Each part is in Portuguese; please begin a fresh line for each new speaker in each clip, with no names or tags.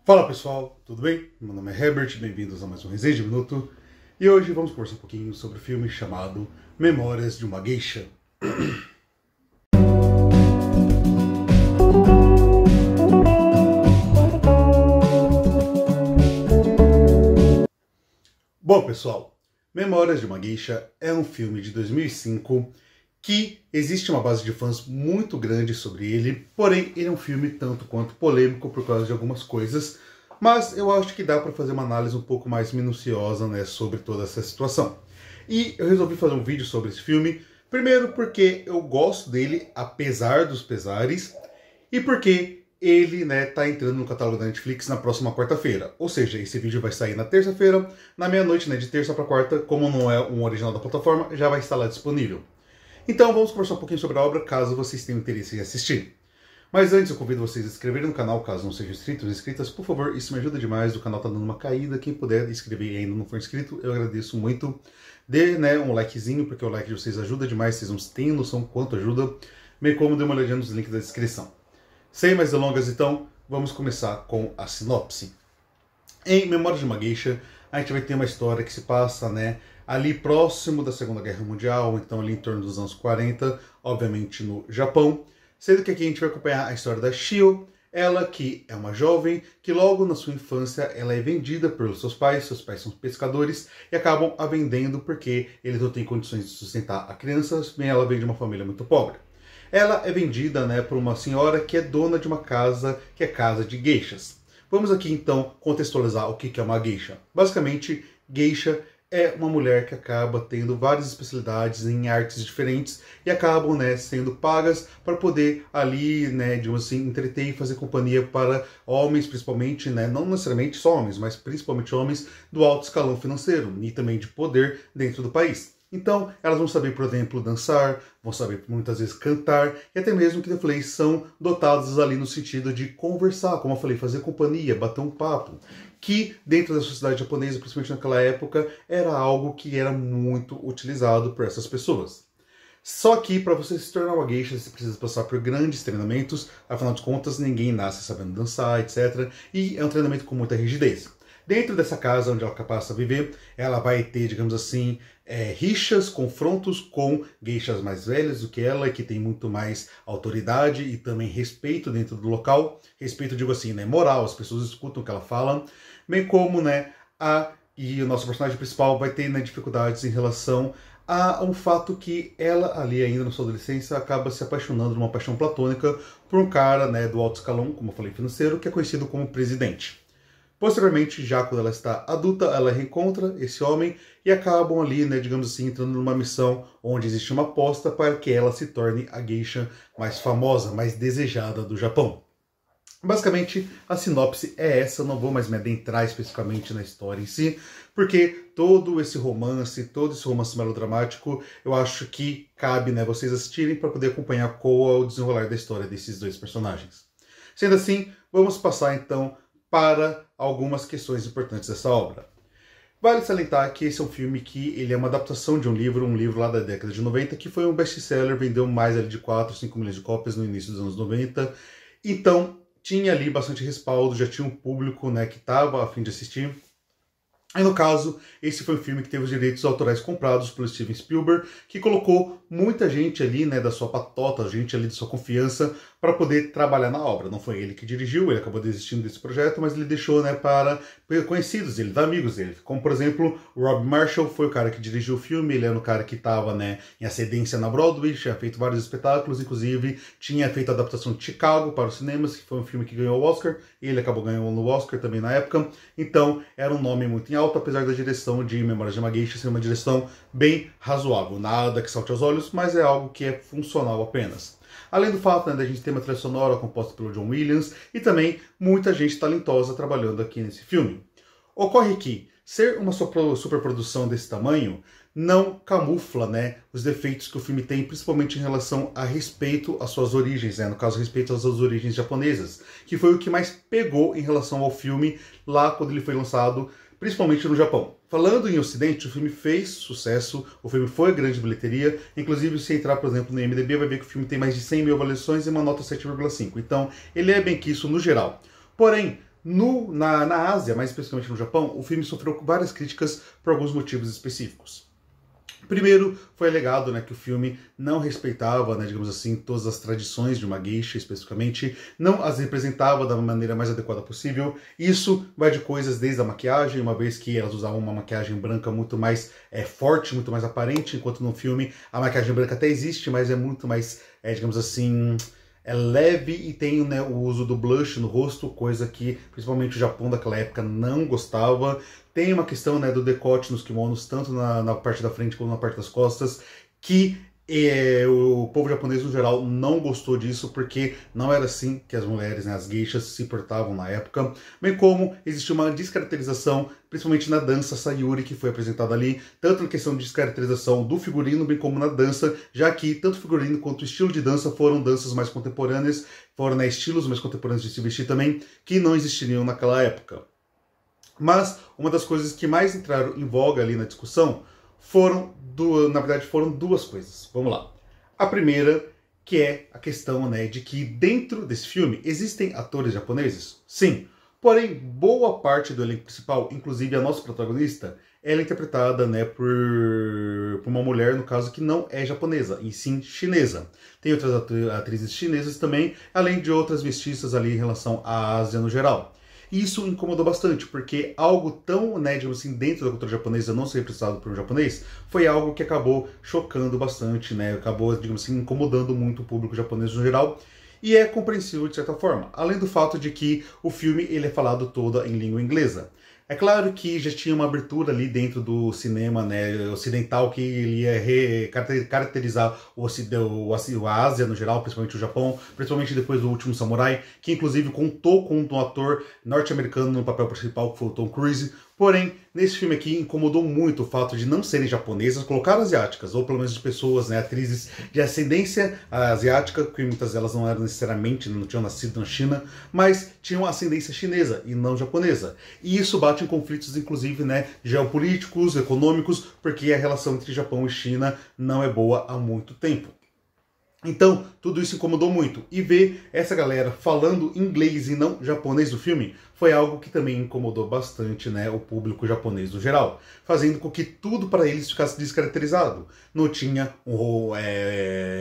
Fala pessoal, tudo bem? Meu nome é Herbert, bem-vindos a mais um Resenha de Minuto. E hoje vamos conversar um pouquinho sobre o filme chamado Memórias de uma Geisha. Bom pessoal, Memórias de uma Geisha é um filme de 2005 que existe uma base de fãs muito grande sobre ele, porém ele é um filme tanto quanto polêmico por causa de algumas coisas, mas eu acho que dá para fazer uma análise um pouco mais minuciosa, né, sobre toda essa situação. E eu resolvi fazer um vídeo sobre esse filme, primeiro porque eu gosto dele, apesar dos pesares, e porque ele, né, tá entrando no catálogo da Netflix na próxima quarta-feira. Ou seja, esse vídeo vai sair na terça-feira, na meia-noite, né, de terça para quarta, como não é um original da plataforma, já vai estar lá disponível. Então vamos conversar um pouquinho sobre a obra, caso vocês tenham interesse em assistir. Mas antes eu convido vocês a se inscreverem no canal, caso não sejam inscritos ou inscritas, por favor, isso me ajuda demais, o canal tá dando uma caída, quem puder inscrever e ainda não for inscrito, eu agradeço muito. Dê, né, um likezinho, porque o like de vocês ajuda demais, vocês não têm noção quanto ajuda, bem como dê uma olhadinha nos links da descrição. Sem mais delongas então, vamos começar com a sinopse. Em Memórias de uma Geisha, a gente vai ter uma história que se passa, né, ali próximo da Segunda Guerra Mundial, então ali em torno dos anos 40, obviamente no Japão, sendo que aqui a gente vai acompanhar a história da Shio, ela que é uma jovem que logo na sua infância ela é vendida pelos seus pais são pescadores e acabam a vendendo porque eles não têm condições de sustentar a criança, bem ela vem de uma família muito pobre. Ela é vendida, né, por uma senhora que é dona de uma casa, que é casa de geishas. Vamos aqui então contextualizar o que é uma geisha. Basicamente, geisha é uma mulher que acaba tendo várias especialidades em artes diferentes e acabam, né, sendo pagas para poder ali, né, digamos assim, entreter e fazer companhia para homens, principalmente, né, não necessariamente só homens, mas principalmente homens do alto escalão financeiro e também de poder dentro do país. Então, elas vão saber, por exemplo, dançar, vão saber muitas vezes cantar, e até mesmo, que eu falei, são dotadas ali no sentido de conversar, como eu falei, fazer companhia, bater um papo, que dentro da sociedade japonesa, principalmente naquela época, era algo que era muito utilizado por essas pessoas. Só que para você se tornar uma geisha, você precisa passar por grandes treinamentos, afinal de contas, ninguém nasce sabendo dançar, etc. E é um treinamento com muita rigidez. Dentro dessa casa onde ela passa a viver, ela vai ter, digamos assim, rixas, confrontos com geishas mais velhas do que ela, que tem muito mais autoridade e também respeito dentro do local. Respeito, digo assim, né, moral, as pessoas escutam o que ela fala, bem como, né, e o nosso personagem principal vai ter, né, dificuldades em relação a um fato que ela, ali ainda na sua adolescência, acaba se apaixonando de uma paixão platônica por um cara, né, do alto escalão, como eu falei, financeiro, que é conhecido como presidente. Posteriormente, já quando ela está adulta, ela reencontra esse homem e acabam ali, né, digamos assim, entrando numa missão onde existe uma aposta para que ela se torne a geisha mais famosa, mais desejada do Japão. Basicamente, a sinopse é essa, não vou mais me adentrar especificamente na história em si, porque todo esse romance melodramático, eu acho que cabe, né, vocês assistirem para poder acompanhar qual é o desenrolar da história desses dois personagens. Sendo assim, vamos passar então para algumas questões importantes dessa obra. Vale salientar que esse é um filme que ele é uma adaptação de um livro lá da década de 90, que foi um best-seller, vendeu mais ali de 4, 5 milhões de cópias no início dos anos 90, então tinha ali bastante respaldo, já tinha um público, né, que estava a fim de assistir. E no caso, esse foi um filme que teve os direitos autorais comprados pelo Steven Spielberg, que colocou muita gente ali, né, da sua patota, gente ali de sua confiança, para poder trabalhar na obra. Não foi ele que dirigiu, ele acabou desistindo desse projeto, mas ele deixou, né, para conhecidos dele, amigos dele. Como, por exemplo, o Rob Marshall foi o cara que dirigiu o filme, ele era o cara que estava, né, em ascendência na Broadway, tinha feito vários espetáculos, inclusive tinha feito a adaptação de Chicago para os cinemas, que foi um filme que ganhou o Oscar, e ele acabou ganhando o Oscar também na época. Então, era um nome muito em alta, apesar da direção de Memórias de uma Geisha ser uma direção bem razoável. Nada que salte aos olhos, mas é algo que é funcional apenas. Além do fato, né, da gente ter uma trilha sonora composta pelo John Williams e também muita gente talentosa trabalhando aqui nesse filme. Ocorre que ser uma superprodução desse tamanho não camufla, né, os defeitos que o filme tem, principalmente em relação a respeito às suas origens, né, no caso, respeito às suas origens japonesas, que foi o que mais pegou em relação ao filme lá quando ele foi lançado, principalmente no Japão. Falando em Ocidente, o filme fez sucesso, o filme foi grande bilheteria, inclusive se entrar, por exemplo, no IMDb, vai ver que o filme tem mais de 100 mil avaliações e uma nota 7,5. Então, ele é bem quisto no geral. Porém, Na Ásia, mais especificamente no Japão, o filme sofreu várias críticas por alguns motivos específicos. Primeiro, foi alegado, né, que o filme não respeitava, né, digamos assim, todas as tradições de uma geisha, especificamente, não as representava da maneira mais adequada possível. Isso vai de coisas desde a maquiagem, uma vez que elas usavam uma maquiagem branca muito mais forte, muito mais aparente, enquanto no filme a maquiagem branca até existe, mas é muito mais, digamos assim, é leve e tem, né, o uso do blush no rosto, coisa que principalmente o Japão daquela época não gostava. Tem uma questão, né, do decote nos kimonos, tanto na parte da frente como na parte das costas, que o povo japonês no geral não gostou disso, porque não era assim que as mulheres, né, as geishas, se portavam na época, bem como existe uma descaracterização, principalmente na dança Sayuri, que foi apresentada ali, tanto na questão de descaracterização do figurino, bem como na dança, já que tanto o figurino quanto o estilo de dança foram danças mais contemporâneas, foram, né, estilos mais contemporâneos de se vestir também, que não existiriam naquela época. Mas uma das coisas que mais entraram em voga ali na discussão foram duas coisas. Vamos lá. A primeira, que é a questão, né, de que dentro desse filme existem atores japoneses? Sim. Porém, boa parte do elenco principal, inclusive a nossa protagonista, ela é interpretada, né, por uma mulher, no caso, que não é japonesa, e sim chinesa. Tem outras atrizes chinesas também, além de outras mestiças ali em relação à Ásia no geral. E isso incomodou bastante, porque algo tão, né, digamos assim, dentro da cultura japonesa não ser representado por um japonês, foi algo que acabou chocando bastante, né, acabou, digamos assim, incomodando muito o público japonês no geral, e é compreensível de certa forma, além do fato de que o filme ele é falado todo em língua inglesa. É claro que já tinha uma abertura ali dentro do cinema, né, ocidental, que ele ia caracterizar a Ásia no geral, principalmente o Japão, principalmente depois do Último Samurai, que inclusive contou com um ator norte-americano no papel principal, que foi o Tom Cruise. Porém, nesse filme aqui incomodou muito o fato de não serem japonesas, colocaram asiáticas, ou pelo menos de pessoas, né, atrizes de ascendência asiática, que muitas delas não eram necessariamente, não tinham nascido na China, mas tinham ascendência chinesa e não japonesa. E isso bate em conflitos, inclusive, né, geopolíticos, econômicos, porque a relação entre Japão e China não é boa há muito tempo. Então, tudo isso incomodou muito. E ver essa galera falando inglês e não japonês no filme foi algo que também incomodou bastante, né, o público japonês no geral, fazendo com que tudo para eles ficasse descaracterizado. Não tinha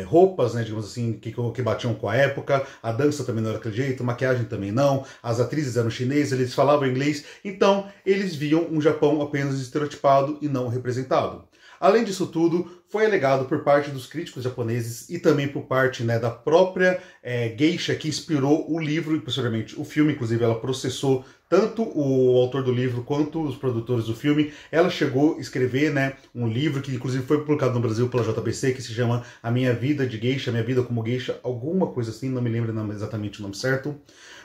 roupas, né, digamos assim, que batiam com a época, a dança também não era daquele jeito, a maquiagem também não, as atrizes eram chinesas, eles falavam inglês, então eles viam um Japão apenas estereotipado e não representado. Além disso tudo, foi alegado por parte dos críticos japoneses e também por parte, né, da própria geisha que inspirou o livro e posteriormente o filme, inclusive ela processou tanto o autor do livro quanto os produtores do filme. Ela chegou a escrever, né, um livro que inclusive foi publicado no Brasil pela JBC, que se chama A Minha Vida de Geisha, Minha Vida como Geisha, alguma coisa assim, não me lembro exatamente o nome certo.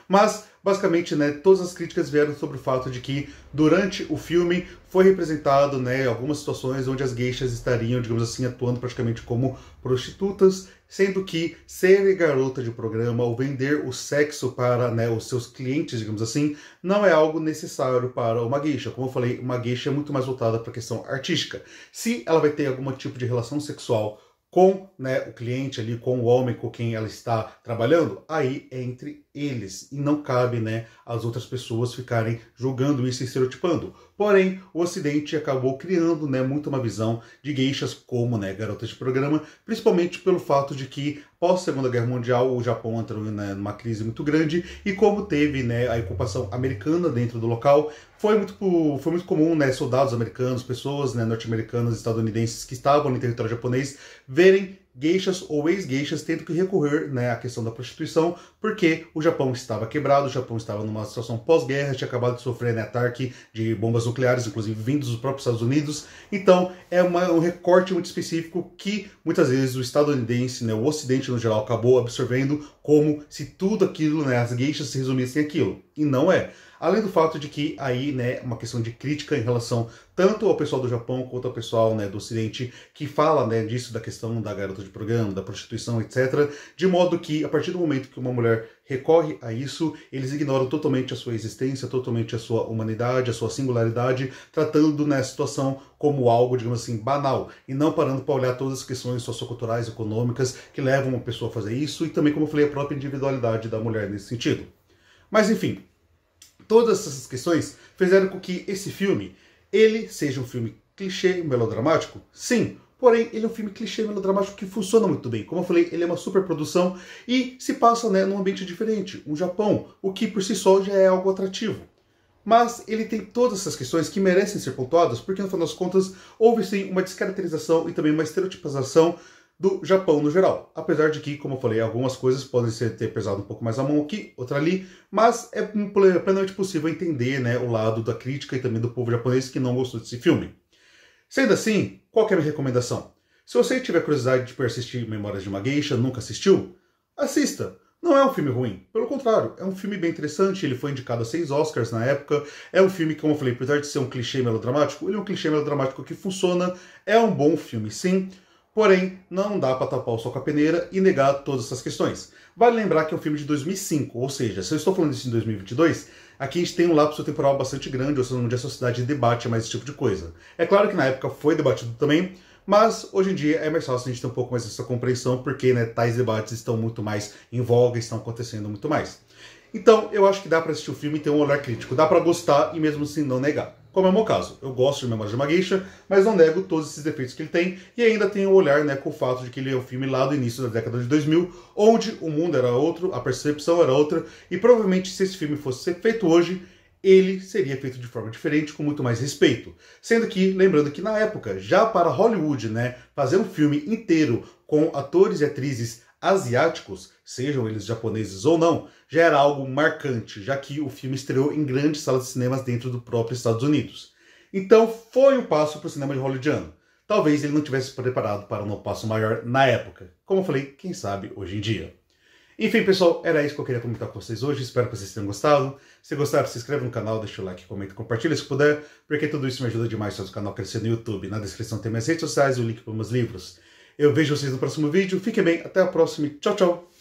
Mas, basicamente, né, todas as críticas vieram sobre o fato de que, durante o filme, foi representado, né, algumas situações onde as geishas estariam, digamos assim, atuando praticamente como prostitutas, sendo que ser garota de programa ou vender o sexo para, né, os seus clientes, digamos assim, não é algo necessário para uma geisha. Como eu falei, uma geisha é muito mais voltada para a questão artística. Se ela vai ter algum tipo de relação sexual com, né, o cliente ali, com o homem com quem ela está trabalhando, aí é entre eles. E não cabe, né, as outras pessoas ficarem julgando isso e estereotipando. Porém, o Ocidente acabou criando, né, muito uma visão de geishas como, né, garotas de programa, principalmente pelo fato de que, após a Segunda Guerra Mundial, o Japão entrou, né, numa crise muito grande, e como teve, né, a ocupação americana dentro do local, foi muito comum, né, soldados americanos, pessoas, né, norte-americanas, estadunidenses que estavam no território japonês, verem geishas ou ex-geishas tendo que recorrer, né, à questão da prostituição, porque o Japão estava quebrado, o Japão estava numa situação pós-guerra, tinha acabado de sofrer, né, ataque de bombas nucleares, inclusive vindos dos próprios Estados Unidos. Então é um recorte muito específico que muitas vezes o estadunidense, né, o Ocidente no geral, acabou absorvendo como se tudo aquilo, né, as geishas se resumissem aquilo. E não é. Além do fato de que aí, né, uma questão de crítica em relação tanto ao pessoal do Japão quanto ao pessoal, né, do Ocidente, que fala, né, disso, da questão da garota de programa, da prostituição, etc. De modo que, a partir do momento que uma mulher recorre a isso, eles ignoram totalmente a sua existência, totalmente a sua humanidade, a sua singularidade, tratando, né, a situação como algo, digamos assim, banal, e não parando para olhar todas as questões socioculturais, econômicas, que levam uma pessoa a fazer isso, e também, como eu falei, a própria individualidade da mulher nesse sentido. Mas, enfim, Todas essas questões fizeram com que esse filme, ele seja um filme clichê melodramático? Sim. Porém, ele é um filme clichê melodramático que funciona muito bem. Como eu falei, ele é uma super produção e se passa, né, num ambiente diferente, um Japão, o que por si só já é algo atrativo. Mas ele tem todas essas questões que merecem ser pontuadas, porque no final das contas houve sim uma descaracterização e também uma estereotipização do Japão no geral. Apesar de que, como eu falei, algumas coisas podem ter pesado um pouco mais a mão aqui, outra ali, mas é plenamente possível entender, né, o lado da crítica e também do povo japonês que não gostou desse filme. Sendo assim, qual que é a minha recomendação? Se você tiver curiosidade de assistir Memórias de uma Geisha, nunca assistiu, assista! Não é um filme ruim, pelo contrário, é um filme bem interessante, ele foi indicado a 6 Oscars na época, é um filme que, como eu falei, apesar de ser um clichê melodramático, ele é um clichê melodramático que funciona, é um bom filme sim, porém, não dá para tapar o sol com a peneira e negar todas essas questões. Vale lembrar que é um filme de 2005, ou seja, se eu estou falando isso em 2022, aqui a gente tem um lapso temporal bastante grande, ou seja, onde a sociedade debate mais esse tipo de coisa. É claro que na época foi debatido também, mas hoje em dia é mais fácil a gente ter um pouco mais dessa compreensão, porque, né, tais debates estão muito mais em voga, estão acontecendo muito mais. Então, eu acho que dá para assistir o filme e ter um olhar crítico, dá para gostar e mesmo assim não negar. Como é o meu caso, eu gosto de Memórias de uma Geisha, mas não nego todos esses defeitos que ele tem, e ainda tenho o olhar, né, com o fato de que ele é um filme lá do início da década de 2000, onde o mundo era outro, a percepção era outra, e provavelmente se esse filme fosse ser feito hoje, ele seria feito de forma diferente, com muito mais respeito. Sendo que, lembrando que na época, já para Hollywood, né, fazer um filme inteiro com atores e atrizes asiáticos, sejam eles japoneses ou não, já era algo marcante, já que o filme estreou em grandes salas de cinemas dentro do próprio Estados Unidos. Então foi um passo para o cinema de hollywoodiano. Talvez ele não tivesse preparado para um passo maior na época. Como eu falei, quem sabe hoje em dia. Enfim, pessoal, era isso que eu queria comentar com vocês hoje. Espero que vocês tenham gostado. Se gostaram, se inscreve no canal, deixa o like, comenta e compartilha se puder, porque tudo isso me ajuda demais para o canal crescer no YouTube. Na descrição tem minhas redes sociais e o link para os meus livros. Eu vejo vocês no próximo vídeo. Fiquem bem, até a próxima. Tchau, tchau!